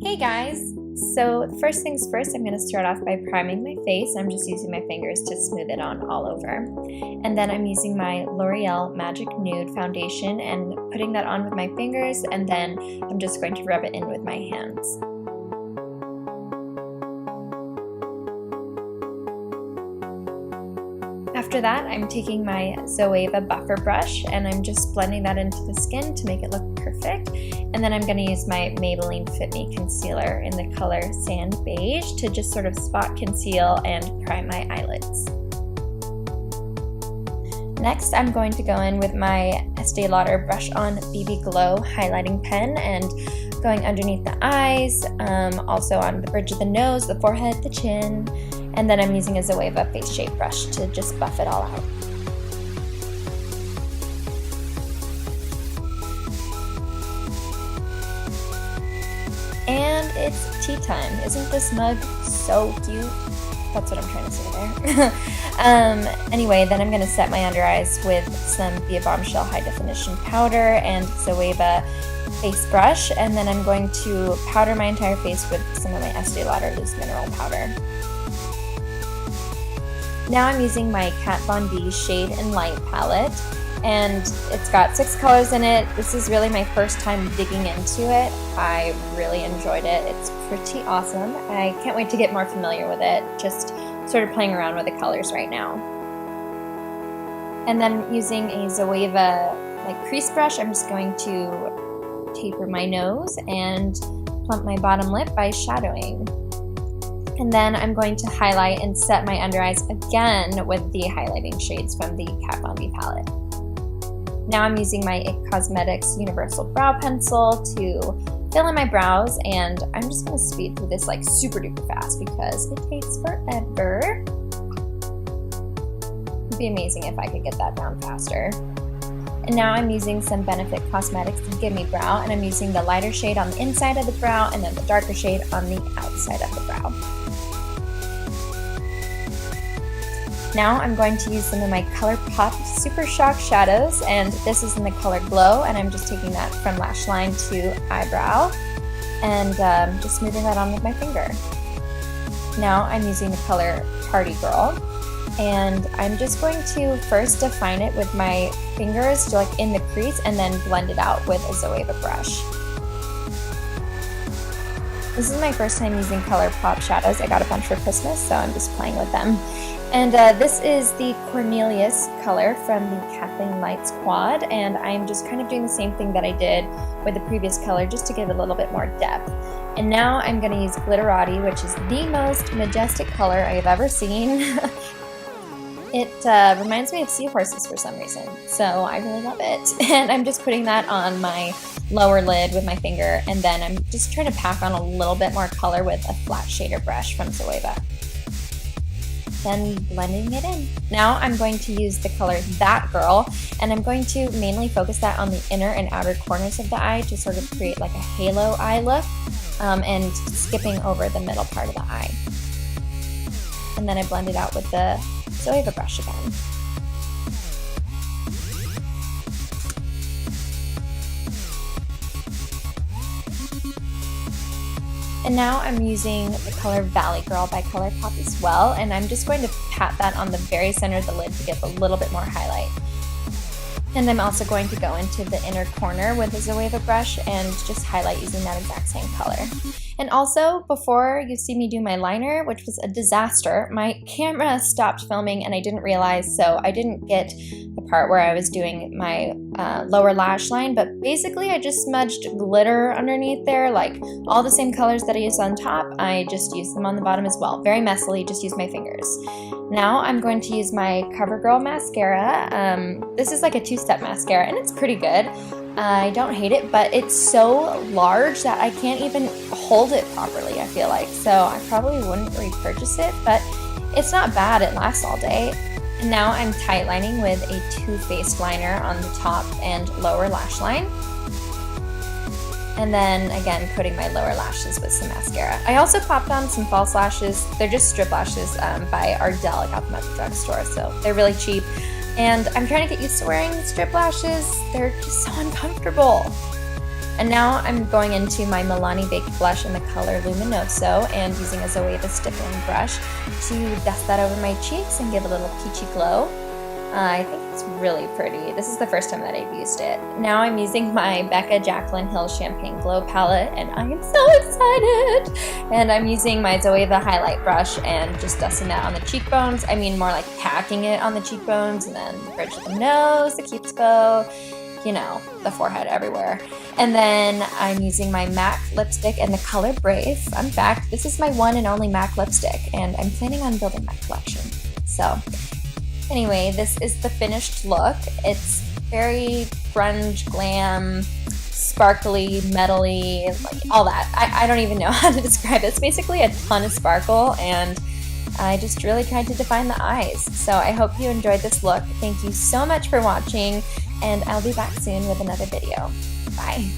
Hey guys! So first things first, I'm going to start off by priming my face. I'm just using my fingers to smooth it on all over. And then I'm using my L'Oreal Magic Nude foundation and putting that on with my fingers, and then I'm just going to rub it in with my hands. After that, I'm taking my Zoeva buffer brush and I'm just blending that into the skin to make it look perfect. And then I'm going to use my Maybelline Fit Me concealer in the color Sand Beige to just sort of spot conceal and prime my eyelids. Next, I'm going to go in with my Estee Lauder Brush On BB Glow highlighting pen and going underneath the eyes, also on the bridge of the nose, the forehead, the chin. And then I'm using a Zoeva face shape brush to just buff it all out. And it's tea time. Isn't this mug so cute? That's what I'm trying to say there. Anyway, then I'm going to set my under eyes with some Be a Bombshell High Definition powder and Zoeva face brush. And then I'm going to powder my entire face with some of my Estee Lauder Loose Mineral powder. Now I'm using my Kat Von D Shade and Light palette, and it's got 6 colors in it. This is really my first time digging into it. I really enjoyed it. It's pretty awesome. I can't wait to get more familiar with it, just sort of playing around with the colors right now. And then using a Zoeva crease brush, I'm just going to taper my nose and plump my bottom lip by shadowing. And then I'm going to highlight and set my under eyes again with the highlighting shades from the Kat Von D palette. Now I'm using my IT Cosmetics Universal Brow Pencil to fill in my brows, and I'm just going to speed through this super duper fast because it takes forever. It'd be amazing if I could get that down faster. And now I'm using some Benefit Cosmetics to Give Me Brow, and I'm using the lighter shade on the inside of the brow and then the darker shade on the outside of the brow. Now I'm going to use some of my ColourPop Super Shock shadows, and this is in the color Glow, and I'm just taking that from lash line to eyebrow and just smoothing that on with my finger. Now I'm using the color Party Girl, and I'm just going to first define it with my fingers to in the crease and then blend it out with a Zoeva brush. This is my first time using ColourPop shadows. I got a bunch for Christmas, so I'm just playing with them. And this is the Cornelius color from the Kathleen Lights quad, and I'm just kind of doing the same thing that I did with the previous color just to give it a little bit more depth. And now I'm going to use Glitterati, which is the most majestic color I have ever seen. It reminds me of seahorses for some reason, so I really love it. And I'm just putting that on my lower lid with my finger, and then I'm just trying to pack on a little bit more color with a flat shader brush from Zoeva. Then blending it in. Now I'm going to use the color That Girl, and I'm going to mainly focus that on the inner and outer corners of the eye to sort of create like a halo eye look, and skipping over the middle part of the eye. And then I blend it out with the Zoeva brush again. And now I'm using the color Valley Girl by ColourPop as well, and I'm just going to pat that on the very center of the lid to give a little bit more highlight. And I'm also going to go into the inner corner with the Zoeva brush and just highlight using that exact same color. And also, before you see me do my liner, which was a disaster, my camera stopped filming and I didn't realize, so I didn't get the part where I was doing my lower lash line, but basically I just smudged glitter underneath there, all the same colors that I used on top, I just used them on the bottom as well. Very messily, just use my fingers. Now I'm going to use my CoverGirl mascara. This is like a 2-step mascara, and it's pretty good. I don't hate it, but it's so large that I can't even hold it properly, I feel like. So I probably wouldn't repurchase it, but it's not bad. It lasts all day. And now I'm tight lining with a Too Faced liner on the top and lower lash line. And then again, putting my lower lashes with some mascara. I also popped on some false lashes. They're just strip lashes by Ardell. I got them at the drugstore, so they're really cheap. And I'm trying to get used to wearing strip lashes. They're just so uncomfortable. And now I'm going into my Milani Baked Blush in the color Luminoso and using a Zoeva stippling brush to dust that over my cheeks and give a little peachy glow. I think it's really pretty. This is the first time that I've used it. Now I'm using my Becca Jaclyn Hill Champagne Glow palette, and I am so excited! And I'm using my Zoeva highlight brush and just dusting that on the cheekbones. I mean, more like packing it on the cheekbones, and then the bridge of the nose, the cupid's bow, you know, the forehead, everywhere. And then I'm using my MAC lipstick in the color Brave. Fun fact, this is my one and only MAC lipstick, and I'm planning on building my collection. So anyway, this is the finished look. It's very grunge, glam, sparkly, metally, like all that. I don't even know how to describe it. It's basically a ton of sparkle, and I just really tried to define the eyes. So I hope you enjoyed this look. Thank you so much for watching, and I'll be back soon with another video. Bye.